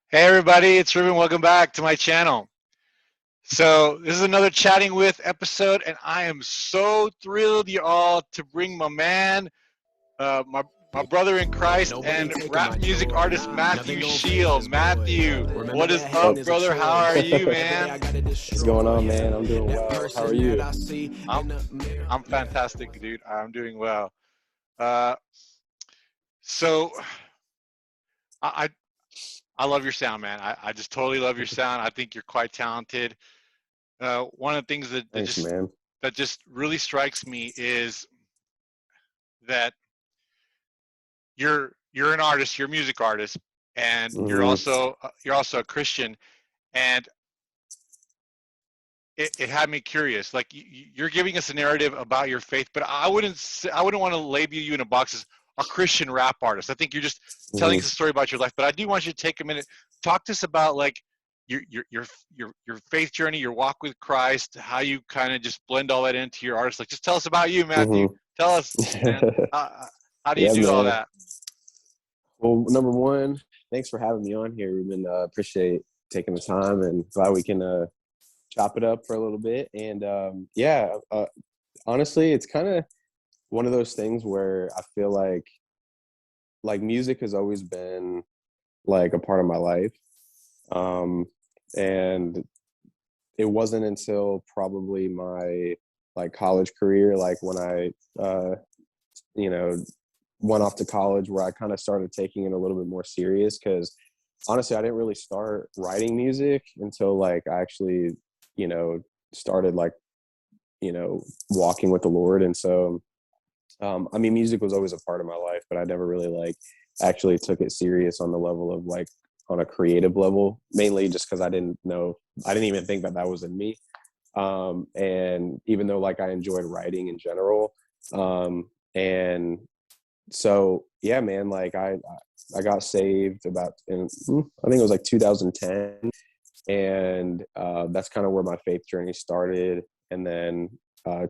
Hey everybody, it's Ruben. Welcome back to my channel. So this is another Chatting With episode, and I am so thrilled y'all to bring my man, my brother in Christ, and rap music artist Matthew Scheall. Matthew, what is up, brother? How are you, man? What's going on, man? I'm doing well. How are you? I'm I'm fantastic, dude. I'm doing well. Uh, so I I love your sound, man. I just totally love your sound. I think you're quite talented. One of the things Thanks, man. that just really strikes me is that you're an artist, you're a music artist, and Hmm. you're also a Christian, and it had me curious. Like you're giving us a narrative about your faith, but I wouldn't want to label you in a box as a Christian rap artist. I think you're just telling Hmm. us a story about your life. But I do want you to take a minute, talk to us about like your faith journey, your walk with Christ, how you kind of just blend all that into your artist. Like, just tell us about you, Matthew. Hmm. Tell us, man. How do you Yeah, do all man. that? Well, number one, thanks for having me on here, Ruben. Appreciate taking the time and glad we can chop it up for a little bit. And honestly, it's kind of one of those things where I feel like music has always been like a part of my life. Um, and it wasn't until probably my like college career, like when I you know went off to college, where I kind of started taking it a little bit more serious, because honestly I didn't really start writing music until like I actually you know started like walking with the Lord. And so I mean, music was always a part of my life, but I never really like actually took it serious on the level of like on a creative level, mainly just because I didn't even think that that was in me. And even though like I enjoyed writing in general, and so yeah, man, like I got saved about I think it was like 2010, and that's kind of where my faith journey started. And then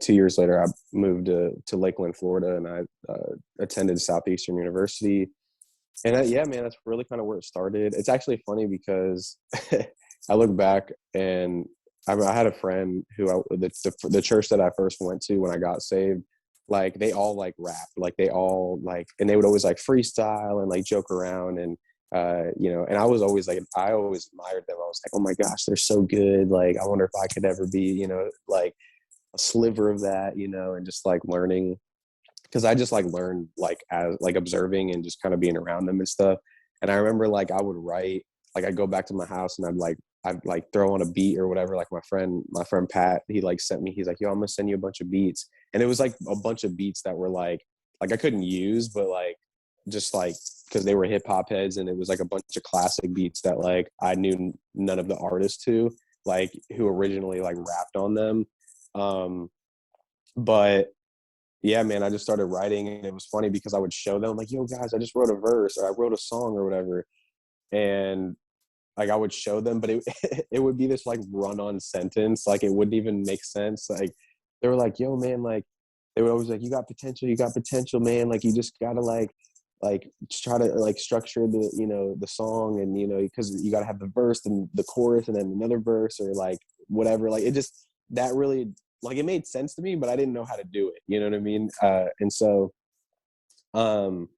2 years later, I moved to Lakeland, Florida, and I attended Southeastern University. And yeah, man, that's really kind of where it started. It's actually funny because I look back, and I had a friend who the church that I first went to when I got saved, like they all like rap, like they all like, and they would always like freestyle and like joke around. And and I was always like, I always admired them. I was like, oh my gosh, they're so good. Like, I wonder if I could ever be, like a sliver of that, and just like learning, because I just like learned like as like observing and just kind of being around them and stuff. And I remember like I would write, like I'd go back to my house and I'd like throw on a beat or whatever. Like my friend Pat, he like sent me, he's like, yo, I'm gonna send you a bunch of beats. And it was like a bunch of beats that were like I couldn't use, but like just like because they were hip hop heads, and it was like a bunch of classic beats that like I knew none of the artists like who originally like rapped on them. Um, but yeah, man, I just started writing, and it was funny because I would show them like, yo guys, I just wrote a verse, or I wrote a song or whatever. And like I would show them, but it it would be this like run-on sentence, like it wouldn't even make sense. Like they were like, yo man, like they would always like, you got potential, man, like you just gotta like try to like structure the song, and because you gotta have the verse and the chorus and then another verse, or like whatever. Like it just, that really, like it made sense to me, but I didn't know how to do it, you know what I mean? And so um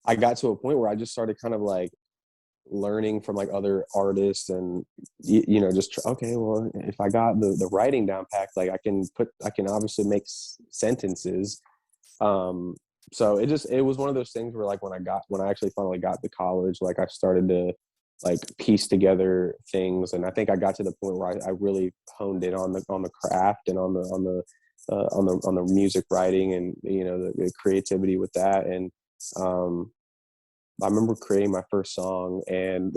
I got to a point where I just started kind of like learning from like other artists, and just okay, well, if I got the writing down packed, like I can obviously make sentences. um so it was one of those things where like when I actually finally got to college, like I started to like piece together things, and I think I got to the point where I really honed in on the craft, and on the music writing, and the creativity with that. And um I remember creating my first song, and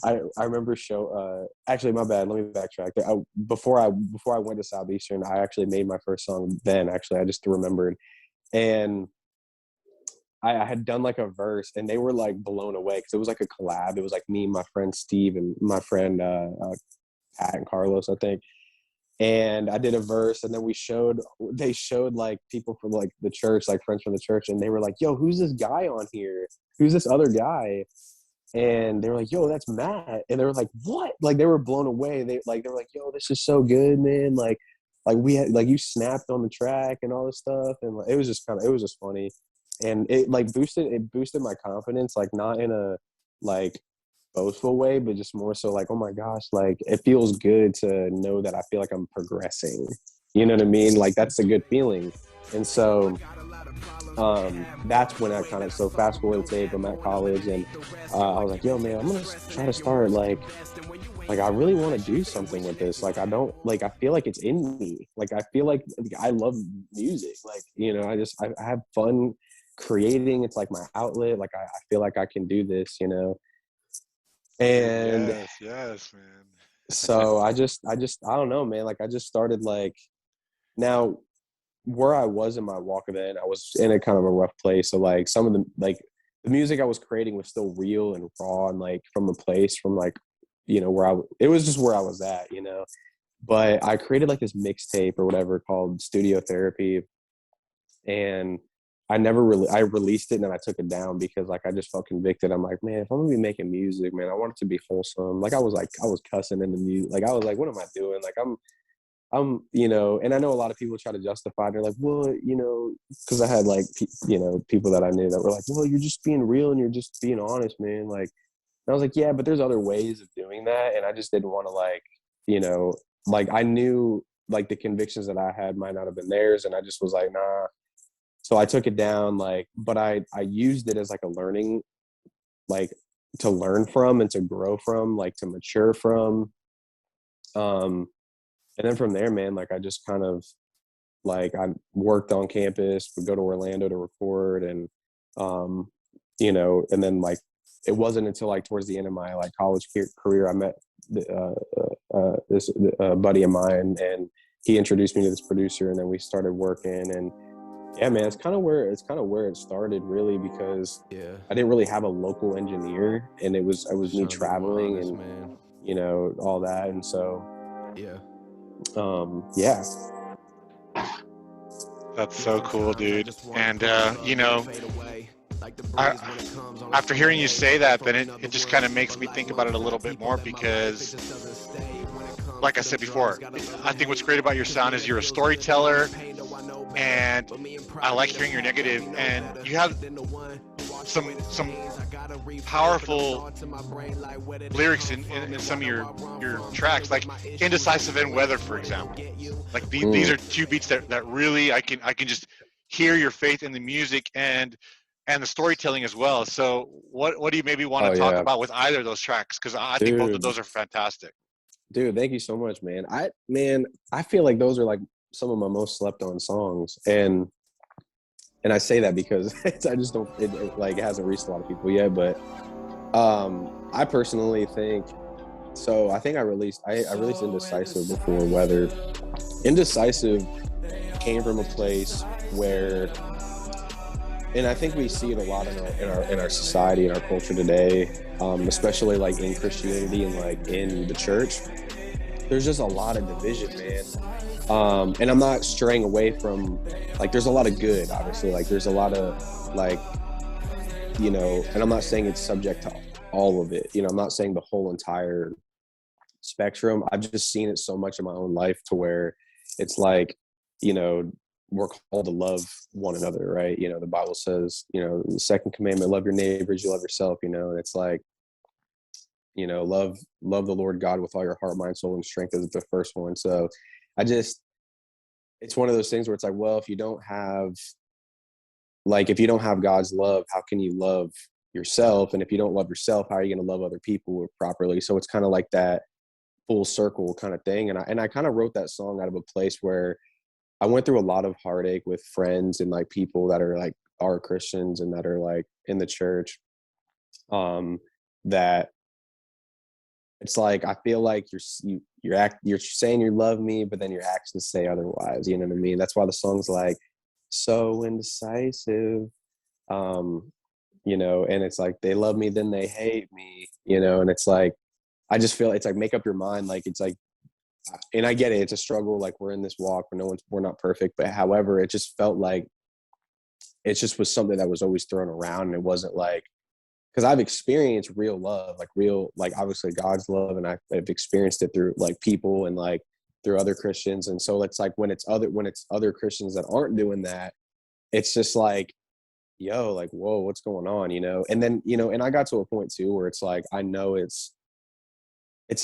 I remember actually, my bad, let me backtrack. Before I went to Southeastern, I actually made my first song then. Actually, I just remembered. And I had done like a verse, and they were like blown away because it was like a collab. It was like me, my friend Steve, and my friend Pat and Carlos, I think. And I did a verse, and then they showed like people from like the church, like friends from the church, and they were like, yo, who's this guy on here? Who's this other guy? and they were like, yo, that's Matt. And they were like, what? Like, they were blown away. They were like, yo, this is so good, man. Like we had, like, you snapped on the track and all this stuff. And like, it was just funny. And it like boosted my confidence, like not in a like boastful way, but just more so like, oh my gosh, like it feels good to know that I feel like I'm progressing. You know what I mean? Like that's a good feeling. And so that's when I kind of, so fast forward to tape, I'm at college, and I was like, yo man, I'm gonna try to start like I really want to do something with this. Like I don't, like I feel like it's in me. Like I feel like I love music. Like, you know, I have fun creating. It's like my outlet. Like I feel like I can do this, you know. And yes, man. so I don't know, man. Like I just started like, now where I was in my walk of it, I was in a kind of a rough place. So like some of the music I was creating was still real and raw, and like from a place from like, you know, it was just where I was at, you know. But I created like this mixtape or whatever called Studio Therapy, and I released it, and then I took it down because like I just felt convicted. I'm like, man, if I'm gonna be making music, man, I want it to be wholesome. Like I was cussing in the music. Like I was like, what am I doing? Like I'm, you know, and I know a lot of people try to justify. They're like, well, you know, because I had like, you know, people that I knew that were like, well, you're just being real and you're just being honest, man. Like, and I was like, yeah, but there's other ways of doing that. And I just didn't want to like, you know, like I knew like the convictions that I had might not have been theirs. And I just was like, nah. So I took it down, like, but I used it as like a learning, like to learn from and to grow from, like to mature from. And then from there, man, like I just kind of like I worked on campus, would go to Orlando to record, and you know, and then like it wasn't until like towards the end of my like college career I met this buddy of mine, and he introduced me to this producer, and then we started working. And yeah, man, it's kind of where it started, really, because I didn't really have a local engineer, and it was me traveling and man, you know, all that. And so yeah. That's so cool, dude. And you know, after hearing you say that, then it just kind of makes me think about it a little bit more, because like I said before, I think what's great about your sound is you're a storyteller, and I like hearing your negative, and you have some powerful lyrics in some of your tracks, like Indecisive and Weather, for example. Like these are two beats that really I can just hear your faith in the music and the storytelling as well. So what do you maybe want to talk about with either of those tracks? Because I think both of those are fantastic. Dude, thank you so much, man. I feel like those are like some of my most slept on songs, and I say that because I just don't, it like hasn't reached a lot of people yet. But I personally think, so I think I released Indecisive before Weather. Indecisive came from a place where, and I think we see it a lot in our society, in our culture today, especially like in Christianity and like in the church. There's just a lot of division, man. And I'm not straying away from, like, there's a lot of good, obviously. Like, there's a lot of, like, you know, and I'm not saying it's subject to all of it. You know, I'm not saying the whole entire spectrum. I've just seen it so much in my own life to where it's like, you know, we're called to love one another, right? You know, the Bible says, you know, the second commandment, love your neighbors, you love yourself, you know, and it's like, you know, love the Lord God with all your heart, mind, soul, and strength is the first one. So it's one of those things where it's like, well, if you don't have God's love, how can you love yourself? And if you don't love yourself, how are you going to love other people properly? So it's kind of like that full circle kind of thing. And I kind of wrote that song out of a place where I went through a lot of heartache with friends and like people that are Christians and that are like in the church. That it's like, I feel like you're saying you love me, but then your actions say otherwise. You know what I mean? That's why the song's like so indecisive. You know, and it's like, they love me, then they hate me, you know, and it's like, I just feel it's like, make up your mind. Like, it's like, and I get it. It's a struggle. Like, we're in this walk where we're not perfect, but however, it just felt like it just was something that was always thrown around. And it wasn't like because I've experienced real love, like real, like obviously God's love, and I've experienced it through like people and like through other Christians. And so it's like when it's other Christians that aren't doing that, it's just like, yo, like, whoa, what's going on, you know? And then, you know, and I got to a point too where it's like, I know it's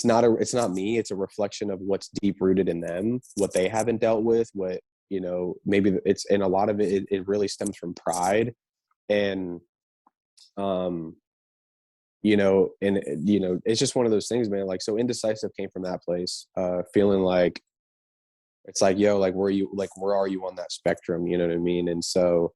not me, it's a reflection of what's deep rooted in them, what they haven't dealt with, what, you know, maybe it's, and a lot of it really stems from pride. And you know, and you know, it's just one of those things, man. Like, so Indecisive came from that place, feeling like it's like, yo, like, where are you on that spectrum, you know what I mean? And so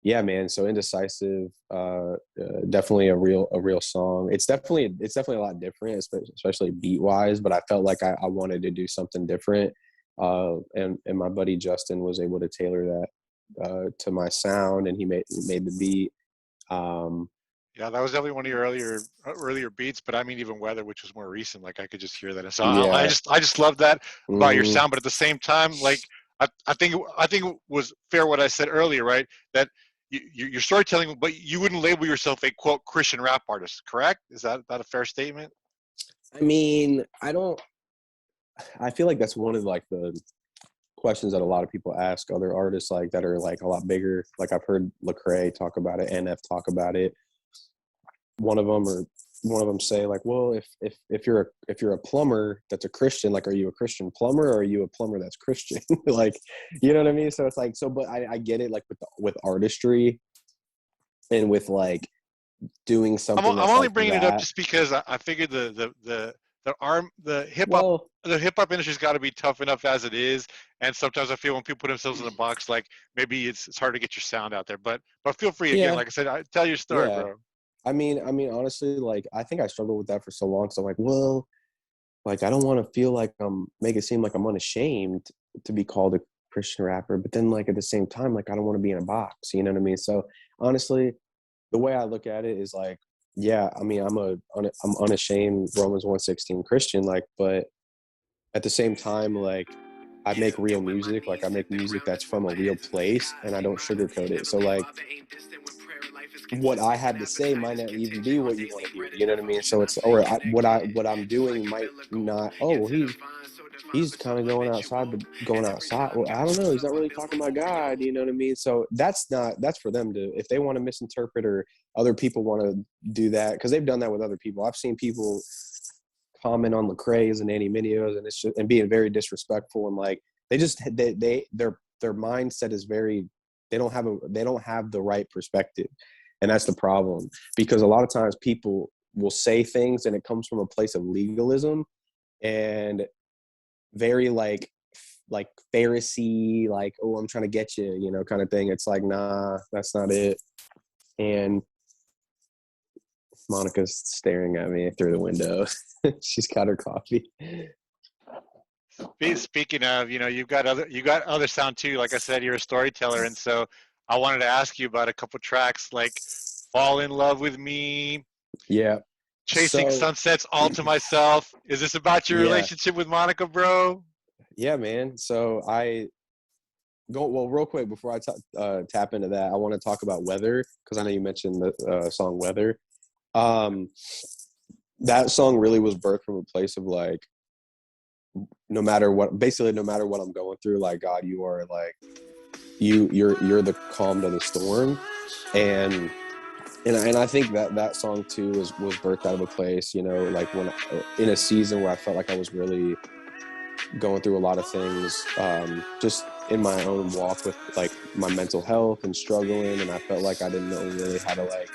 yeah, man. So Indecisive, definitely a real song. It's definitely a lot different, especially beat wise. But I felt like I wanted to do something different, and my buddy Justin was able to tailor that to my sound, and he made the beat. Yeah, that was definitely one of your earlier beats, but I mean even Weather, which was more recent, like I could just hear that. And so Yeah. I just love that about your Mm-hmm. sound, but at the same time, like I think it was fair what I said earlier, right? That you're storytelling, but you wouldn't label yourself a quote Christian rap artist, correct? Is that a fair statement? I mean, I feel like that's one of like the questions that a lot of people ask other artists like that are like a lot bigger. Like I've heard Lecrae talk about it, NF talk about it. One of them say like, well, if you're a plumber that's a Christian, like, are you a Christian plumber or are you a plumber that's Christian? Like, you know what I mean? So it's like, so, but I get it, like with artistry and with like doing something I'm that's only like bringing it up that. just because I figured the Well, hip hop industry's got to be tough enough as it is, and sometimes I feel when people put themselves in a box, like maybe it's hard to get your sound out there. But feel free again, yeah, like I said, tell your story, yeah. bro. I mean, honestly, like I think I struggled with that for so long. So I'm like, well, like I don't want to feel like make it seem like I'm unashamed to be called a Christian rapper, but then like at the same time, like I don't want to be in a box. You know what I mean? So honestly, the way I look at it is like, yeah, I mean, I'm unashamed Romans 1:16 Christian, like, but at the same time, like I make real music, like I make music that's from a real place and I don't sugarcoat it. So like what I have to say might not even be what you want to hear. You know what I mean? So it's, or what I'm doing might not, oh, well, he's kind of going outside, but going outside. Well, I don't know. He's not really talking about God. You know what I mean? So that's for them to, if they want to misinterpret or other people want to do that, because they've done that with other people. I've seen people comment on Lecrae's and Annie Minio's and it's just, and being very disrespectful and like their mindset is very, they don't have the right perspective. And that's the problem, because a lot of times people will say things and it comes from a place of legalism and very like Pharisee, like, oh, I'm trying to get you, you know, kind of thing. It's like, nah, that's not it. And Monica's staring at me through the window. She's got her coffee. Speaking of, you know, you got other sound too. Like I said, you're a storyteller, and so I wanted to ask you about a couple tracks like "Fall in Love with Me," Yeah. "Chasing So Sunsets," "All to Myself." Is this about your yeah, relationship with Monica, bro? yeah, man. So I go, well, real quick before I tap into that, I want to talk about Weather, because I know you mentioned the song Weather. That song really was birthed from a place of like, no matter what I'm going through, like, God, you are like, you're the calm to the storm. And I think that song too was birthed out of a place, you know, like when in a season where I felt like I was really going through a lot of things, just in my own walk with like my mental health and struggling, and I felt like I didn't know really how to like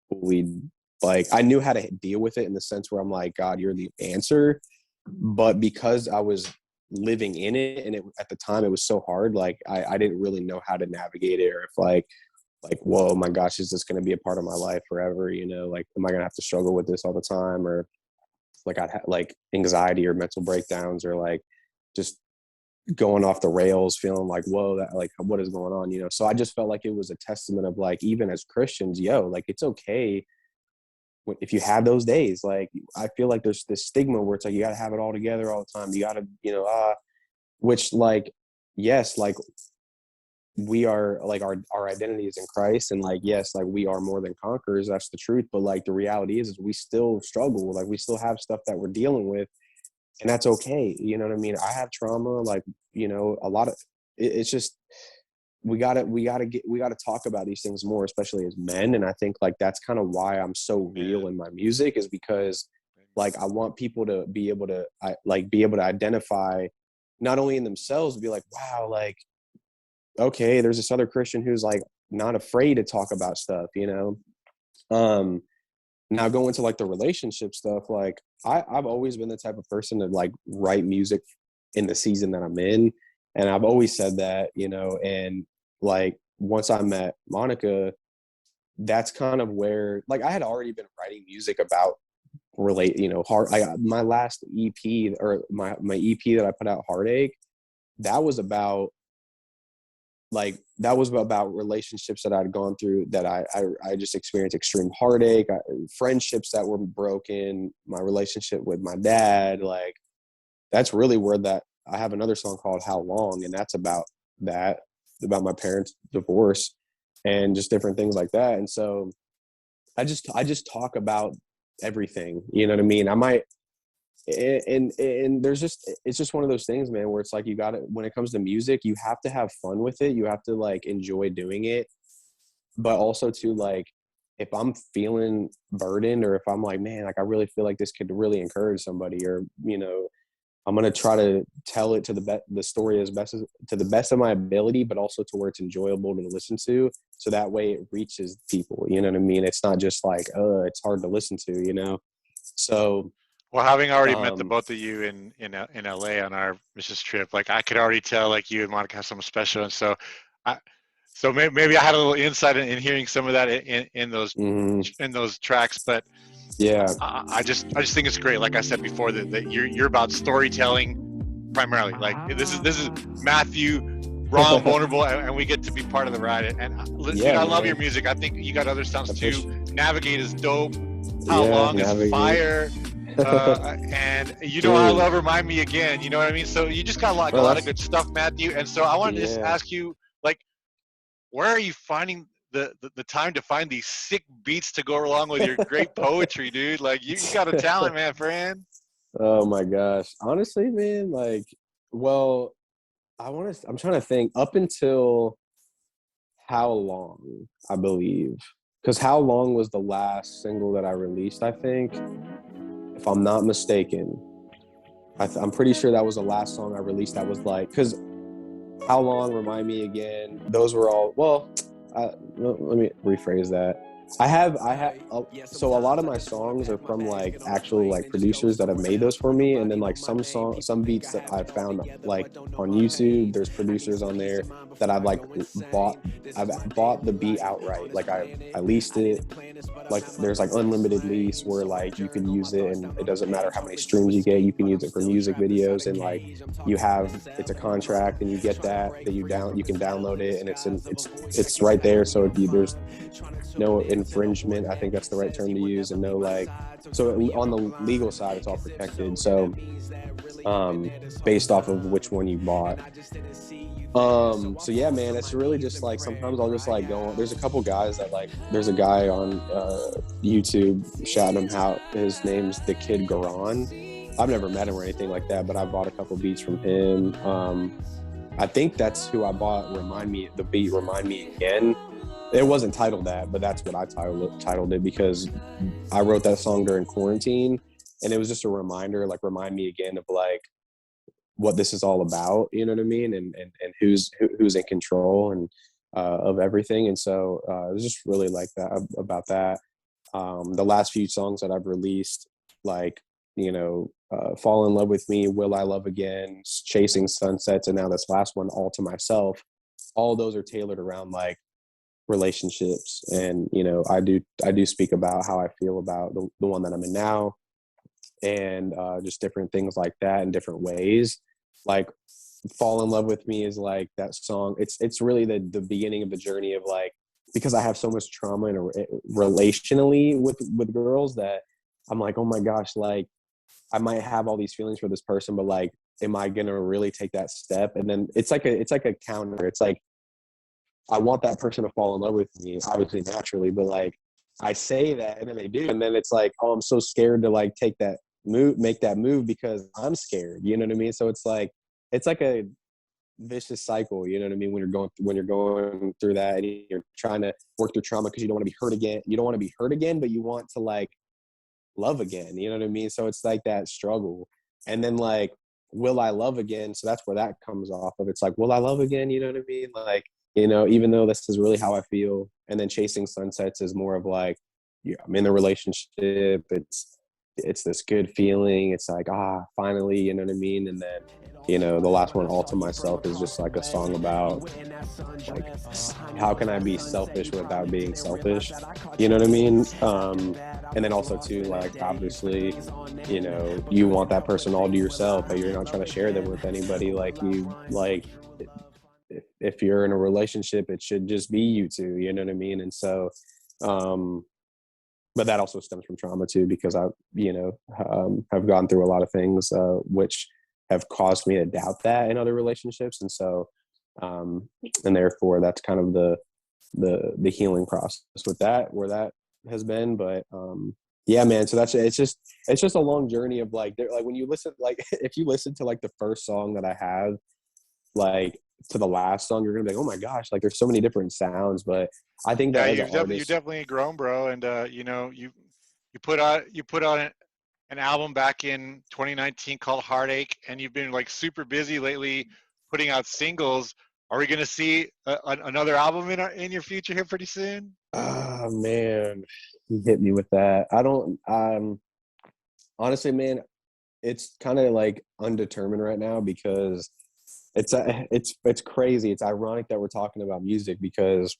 fully, like I knew how to deal with it in the sense where I'm like, God, you're the answer, but because I was living in it and at the time it was so hard, like I didn't really know how to navigate it, or if like, whoa, my gosh, is this going to be a part of my life forever? You know, like, am I going to have to struggle with this all the time? Or like I'd have like anxiety or mental breakdowns, or like just going off the rails, feeling like, whoa, that like, what is going on? You know? So I just felt like it was a testament of like, even as Christians, yo, like, it's okay if you have those days. Like, I feel like there's this stigma where it's like, you got to have it all together all the time. You got to, you know, which like, yes, like we are like our identity is in Christ, and like yes, like we are more than conquerors, that's the truth, but like the reality is we still struggle, like we still have stuff that we're dealing with, and that's okay. You know what I mean? I have trauma, like, you know, a lot of it's just we gotta talk about these things more, especially as men. And I think like that's kind of why I'm so Man. real in my music, is because like I want people to be able to be able to identify not only in themselves, be like, wow, like okay, there's this other Christian who's like not afraid to talk about stuff, you know. Now going to like the relationship stuff, like I've always been the type of person to like write music in the season that I'm in. And I've always said that, you know, and like once I met Monica, that's kind of where like I had already been writing music about you know, my last EP, or my EP that I put out, Heartache, that was about relationships that I'd gone through, that I just experienced extreme heartache, friendships that were broken, my relationship with my dad. Like that's really where that I have another song called How Long, and that's about that, about my parents' divorce and just different things like that. And so I just talk about everything, you know what I mean? I might, and there's just, it's just one of those things, man, where it's like you got to, when it comes to music, you have to have fun with it, you have to like enjoy doing it, but also to like, if I'm feeling burdened, or if I'm like, man, like I really feel like this could really encourage somebody, or you know, I'm gonna try to tell it to the story to the best of my ability, but also to where it's enjoyable to listen to, so that way it reaches people, you know what I mean? It's not just like it's hard to listen to, you know. So Well, having already met the um both of you in LA on our missions trip, like I could already tell like you and Monica have something special, and so I maybe I had a little insight in hearing some of that mhm, in those tracks, but yeah. I just think it's great. Like I said before, that you're about storytelling primarily. Like this is Matthew, raw and vulnerable, and we get to be part of the ride. And dude, Yeah, I love your man. music. I think you got other sounds too. Appreciate. Navigate is dope. How Yeah, Long is navigate. fire. And you know I Dude, love Remind Me Again. You know what I mean? So you just got like a bro, lot of that's good stuff, Matthew. And so I wanted to just yeah. ask you, like, where are you finding the time to find these sick beats to go along with your great poetry, dude? Like you got a talent, man, friend. Oh my gosh. Honestly, man, like, well, I'm trying to think up until How Long, I believe. Because How Long was the last single that I released, I think, if I'm not mistaken. I'm pretty sure that was the last song I released that was like, because How Long, Remind Me Again, those were all, well, let me rephrase that. So a lot of my songs are from like actual like producers that have made those for me, and then like some beats that I've found like on YouTube. There's producers on there that bought. I've bought the beat outright. Like I leased it. Like there's like unlimited lease where like you can use it, and it doesn't matter how many streams you get. You can use it for music videos, and like it's a contract, and you get that you can download it, and it's right there. So there's no infringement, I think that's the right term to use, and no like, so on the legal side it's all protected. So based off of which one you bought. So yeah, man, it's really just like sometimes I'll just like go on. There's a couple guys that like, there's a guy on YouTube, shouting him out, his name's the Kid Garan. I've never met him or anything like that, but I bought a couple beats from him. I think that's who I bought Remind Me Again. It wasn't titled that, but that's what I titled it, because I wrote that song during quarantine, and it was just a reminder, like remind me again of like what this is all about, you know what I mean, and who's in control and of everything. And so it was just really like that about that. The last few songs that I've released, like, you know, Fall in Love with Me, Will I Love Again, Chasing Sunsets, and now this last one, All to Myself, all those are tailored around like relationships. And you know, I do speak about how I feel about the one that I'm in now, and just different things like that in different ways. Like Fall in Love with Me is like that song, it's really the beginning of the journey of like, because I have so much trauma and relationally with girls, that I'm like, oh my gosh, like I might have all these feelings for this person, but like, am I gonna really take that step? And then it's like a counter. It's like, I want that person to fall in love with me, obviously naturally, but like I say that and then they do. And then it's like, oh, I'm so scared to like make that move because I'm scared. You know what I mean? So it's like a vicious cycle. You know what I mean? When you're going through that and you're trying to work through trauma because you don't want to be hurt again. You don't want to be hurt again, but you want to like love again. You know what I mean? So it's like that struggle. And then like, will I love again? So that's where that comes off of. It's like, will I love again? You know what I mean? Like, you know, even though this is really how I feel. And then chasing sunsets is more of like, yeah, I'm in a relationship. It's this good feeling. It's like, finally, you know what I mean? And then, you know, the last one, All to Myself, is just like a song about like, how can I be selfish without being selfish? You know what I mean? And then also too, like, obviously, you know, you want that person all to yourself, but you're not trying to share them with anybody. Like if you're in a relationship, it should just be you two, you know what I mean? And so, but that also stems from trauma too, because I, you know, have gone through a lot of things, which have caused me to doubt that in other relationships. And so, and therefore that's kind of the healing process with that, where that has been. But, yeah, man. So it's just a long journey of like when you listen, like if you listen to like the first song that I have, like to the last song, you're gonna be like, oh my gosh, like there's so many different sounds. But I think that as an you've artist, definitely grown, bro. And you know, you put out an album back in 2019 called Heartache, and you've been like super busy lately putting out singles. Are we gonna see another album in your future here pretty soon? oh man, you hit me with that. I don't, honestly, man, it's kind of like undetermined right now because it's crazy. It's ironic that we're talking about music because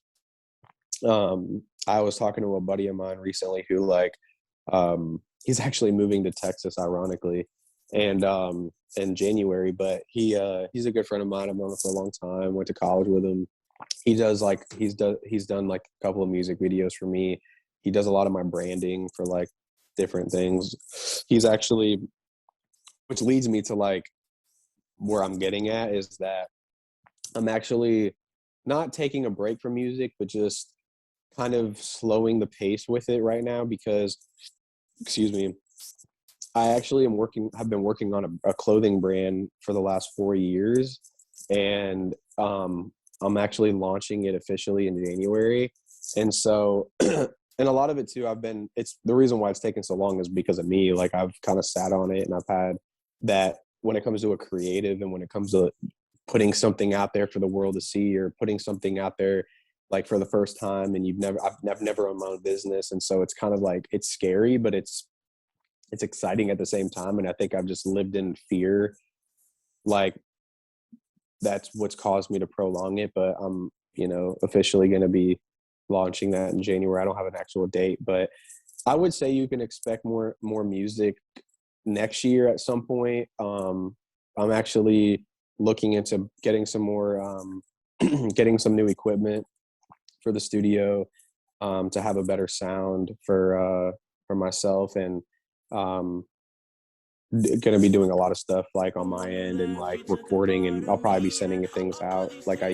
I was talking to a buddy of mine recently who like he's actually moving to Texas, ironically, and in January. But he's a good friend of mine. I've known him for a long time. Went to college with him. He does like he's done like a couple of music videos for me. He does a lot of my branding for like different things. He's actually, which leads me to like where I'm getting at, is that I'm actually not taking a break from music, but just kind of slowing the pace with it right now because, excuse me, I actually have been working on a clothing brand for the last 4 years, and I'm actually launching it officially in January. And so, and a lot of it too, it's the reason why it's taken so long is because of me. Like I've kind of sat on it, and I've had that when it comes to a creative and when it comes to putting something out there for the world to see, or putting something out there like for the first time, and I've never owned my own business. And so it's kind of like, it's scary, but it's exciting at the same time. And I think I've just lived in fear. Like that's what's caused me to prolong it. But I'm, you know, officially going to be launching that in January. I don't have an actual date, but I would say you can expect more music next year at some point. I'm actually looking into getting some more, getting some new equipment for the studio, to have a better sound for myself, and going to be doing a lot of stuff like on my end and like recording, and I'll probably be sending things out like I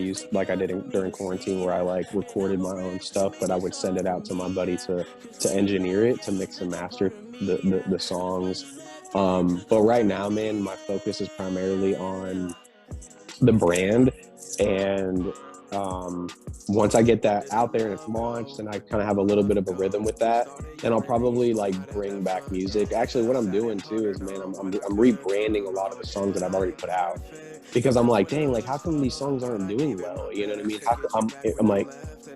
did during quarantine, where I like recorded my own stuff, but I would send it out to my buddy to engineer it, to mix and master the songs. But right now, man, my focus is primarily on the brand. And once I get that out there and it's launched and I kind of have a little bit of a rhythm with that, then I'll probably like bring back music. Actually, what I'm doing too is, man, I'm rebranding a lot of the songs that I've already put out, because I'm like, dang, like how come these songs aren't doing well? You know what I mean? I'm like,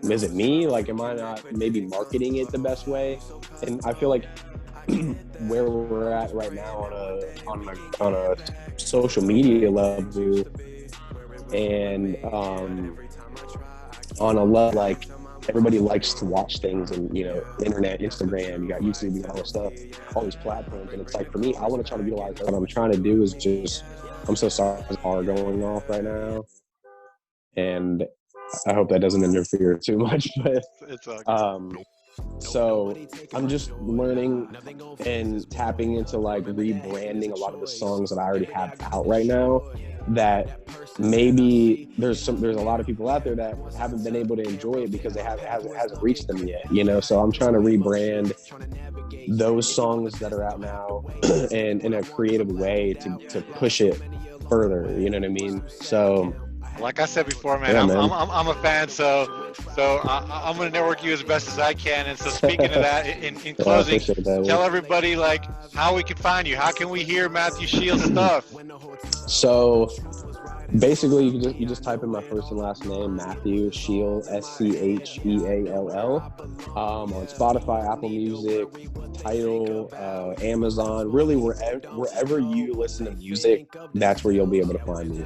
is it me? Like, am I not maybe marketing it the best way? And I feel like where we're at right now on a social media level, and on a level like everybody likes to watch things, and you know, internet, Instagram, you got YouTube, you got all this stuff, all these platforms, and it's like, for me, I want to try to utilize what I'm trying to do is just, I'm so sorry, are going off right now, and I hope that doesn't interfere too much, but It's all good. so I'm just learning and tapping into like rebranding a lot of the songs that I already have out right now. that maybe there's a lot of people out there that haven't been able to enjoy it because it hasn't reached them yet, you know. So I'm trying to rebrand those songs that are out now and in a creative way to push it further, you know what I mean? So like I said before, man, yeah, I'm a fan, so I'm gonna network you as best as I can. And so speaking of that, in closing, tell everybody like how we can find you. How can we hear Matthew Scheall stuff? So basically, you just type in my first and last name, Matthew Scheall, Scheall, on Spotify, Apple Music, Tidal, Amazon, really wherever you listen to music, that's where you'll be able to find me.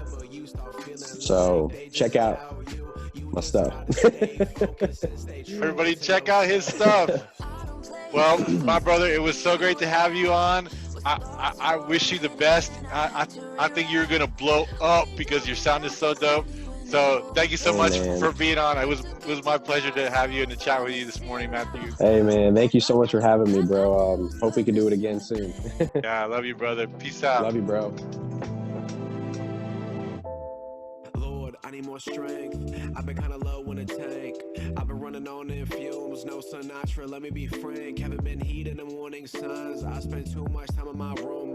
So check out my stuff. Everybody check out his stuff. Well, my brother, it was so great to have you on. I wish you the best. I think you're gonna blow up because your sound is so dope. So thank you so much for being on. It was my pleasure to have you and to chat with you this morning, Matthew. Hey man, thank you so much for having me, bro. Hope we can do it again soon. Yeah, I love you, brother. Peace out. Love you, bro. I need more strength. I've been kinda low in the tank. I've been running on in fumes. No Sinatra, let me be frank. Haven't been heat in the morning suns. I spend too much time in my room.